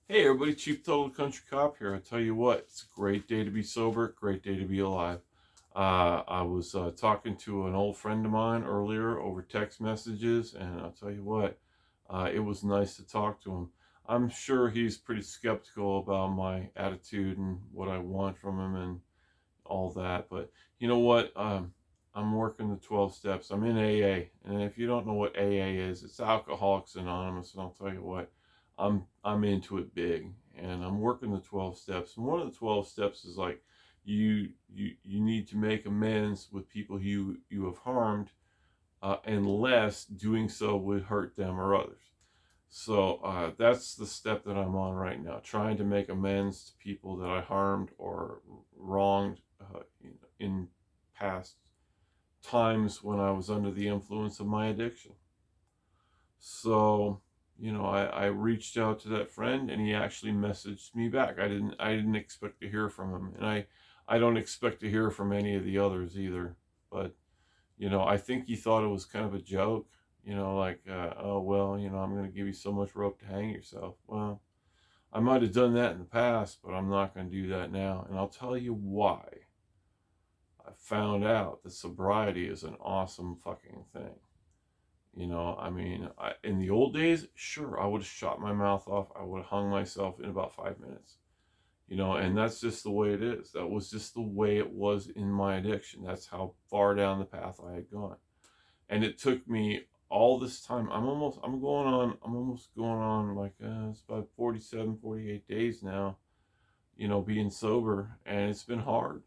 Hey everybody, Chief Total Country Cop here. I tell you what, it's a great day to be sober, great day to be alive. I was talking to an old friend of mine earlier over text messages, and I'll tell you what, it was nice to talk to him. I'm sure he's pretty skeptical about my attitude and what I want from him and all that, but you know what? I'm working the 12 steps. I'm in AA, and if you don't know what AA is, it's Alcoholics Anonymous, and I'll tell you what, I'm into it big, and I'm working the 12 steps. And one of the 12 steps is like you need to make amends with people you have harmed, unless doing so would hurt them or others. So that's the step that I'm on right now, trying to make amends to people that I harmed or wronged in past times when I was under the influence of my addiction. So, I reached out to that friend and he actually messaged me back. I didn't expect to hear from him, and I don't expect to hear from any of the others either. But I think he thought it was kind of a joke. Like, oh well, I'm going to give you so much rope to hang yourself. Well, I might have done that in the past, but I'm not going to do that now, and I'll tell you why. I found out that sobriety is an awesome fucking thing. In the old days, sure, I would have shot my mouth off. I would have hung myself in about 5 minutes. And that's just the way it is. That was just the way it was in my addiction. That's how far down the path I had gone. And it took me all this time. I'm almost going on like, it's about 47, 48 days now, being sober. And it's been hard.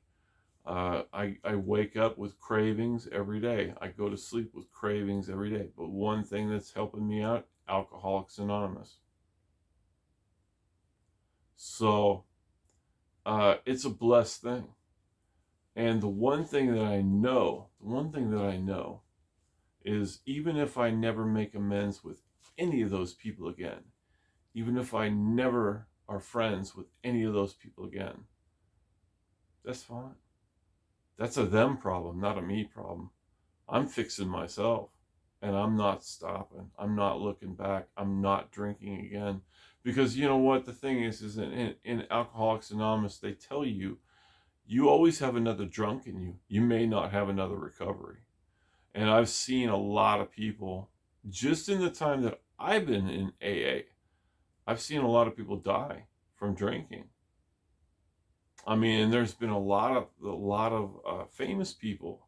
I wake up with cravings every day. I go to sleep with cravings every day. But one thing that's helping me out, Alcoholics Anonymous. So it's a blessed thing. And the one thing that I know is, even if I never make amends with any of those people again, even if I never are friends with any of those people again, that's fine. That's a them problem, not a me problem. I'm fixing myself, and I'm not stopping. I'm not looking back. I'm not drinking again. Because you know what? The thing is in Alcoholics Anonymous, they tell you you always have another drunk in you. You may not have another recovery. And I've seen a lot of people, just in the time that I've been in AA, I've seen a lot of people die from drinking. I mean, and there's been a lot of famous people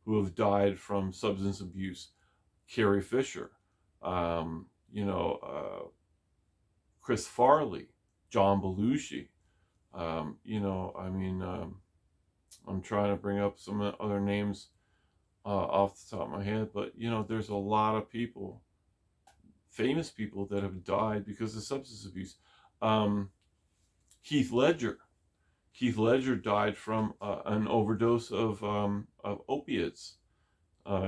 who have died from substance abuse. Carrie Fisher, um, you know, uh, Chris Farley, John Belushi. I'm trying to bring up some other names off the top of my head, but there's a lot of people, famous people, that have died because of substance abuse. Um, Heath Ledger. Keith Ledger died from an overdose of opiates.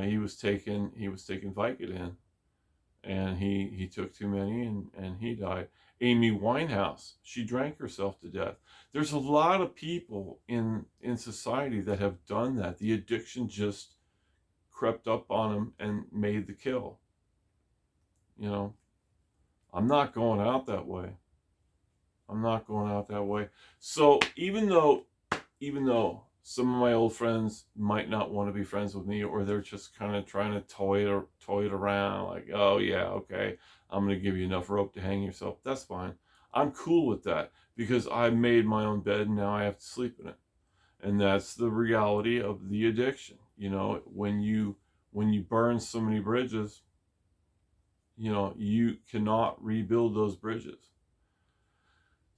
He was taking Vicodin, and he took too many, and he died. Amy Winehouse, she drank herself to death. There's a lot of people in society that have done that. The addiction just crept up on them and made the kill. You know, I'm not going out that way. I'm not going out that way. So even though some of my old friends might not want to be friends with me, or they're just kind of trying to toy it around, like, oh yeah, okay, I'm gonna give you enough rope to hang yourself. That's fine. I'm cool with that, because I made my own bed and now I have to sleep in it. And that's the reality of the addiction. When you burn so many bridges, you cannot rebuild those bridges.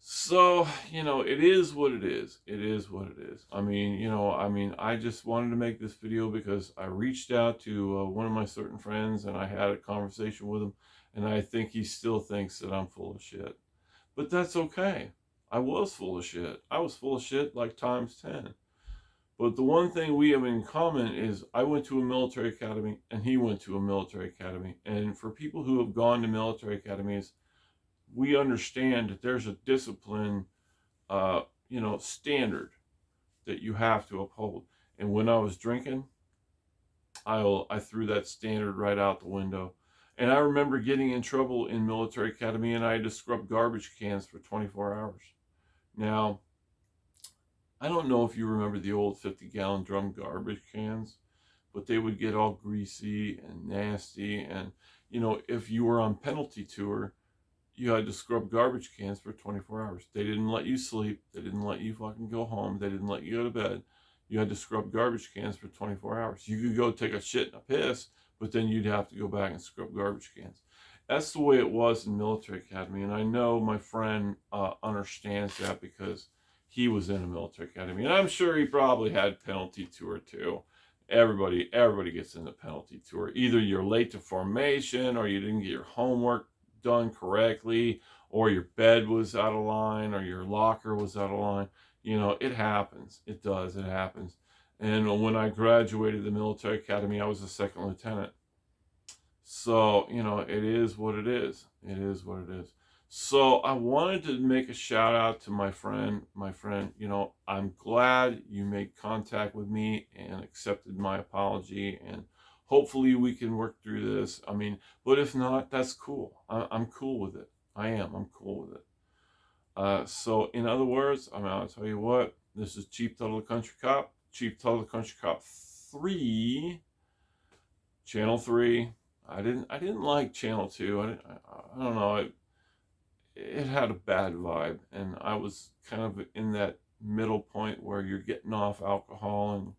So, it is what it is. It is what it is. I just wanted to make this video because I reached out to one of my certain friends, and I had a conversation with him, and I think he still thinks that I'm full of shit. But that's okay. I was full of shit. I was full of shit like times 10. But the one thing we have in common is I went to a military academy and he went to a military academy. And for people who have gone to military academies, we understand that there's a discipline, standard that you have to uphold. And when I was drinking, I threw that standard right out the window. And I remember getting in trouble in military academy, and I had to scrub garbage cans for 24 hours. Now, I don't know if you remember the old 50-gallon drum garbage cans, but they would get all greasy and nasty. And, if you were on penalty tour, you had to scrub garbage cans for 24 hours. They didn't let you sleep. They didn't let you fucking go home. They didn't let you go to bed. You had to scrub garbage cans for 24 hours. You could go take a shit and a piss, but then you'd have to go back and scrub garbage cans. That's the way it was in military academy. And I know my friend understands that because he was in a military academy. And I'm sure he probably had penalty tour too. Everybody gets in the penalty tour. Either you're late to formation, or you didn't get your homework done correctly, or your bed was out of line, or your locker was out of line. It happens. It does. It happens. And when I graduated the military academy, I was a second lieutenant. So, it is what it is. It is what it is. So I wanted to make a shout out to my friend. I'm glad you made contact with me and accepted my apology, and hopefully we can work through this. But if not, that's cool. I'm cool with it. I'm cool with it. So in other words, I'll tell you what, this is Cheap Tuttle the Country Cop, Cheap Tuttle the Country Cop 3, Channel 3. I didn't like Channel 2. I don't know. It had a bad vibe, and I was kind of in that middle point where you're getting off alcohol and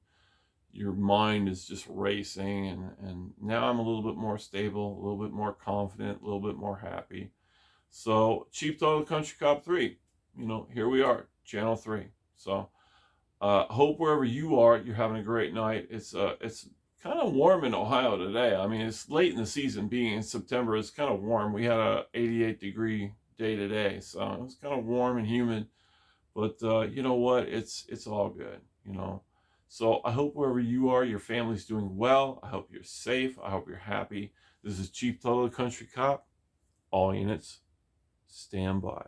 your mind is just racing, and now I'm a little bit more stable, a little bit more confident, a little bit more happy. So Cheap Tuttle Country Cop 3, here we are, Channel 3. So hope wherever you are, you're having a great night. It's kind of warm in Ohio today. It's late in the season. Being in September, it's kind of warm. We had a 88-degree day today, so it was kind of warm and humid. But you know what? It's all good. So I hope wherever you are, your family's doing well. I hope you're safe. I hope you're happy. This is Cheap Tuttle the Country Cop. All units, stand by.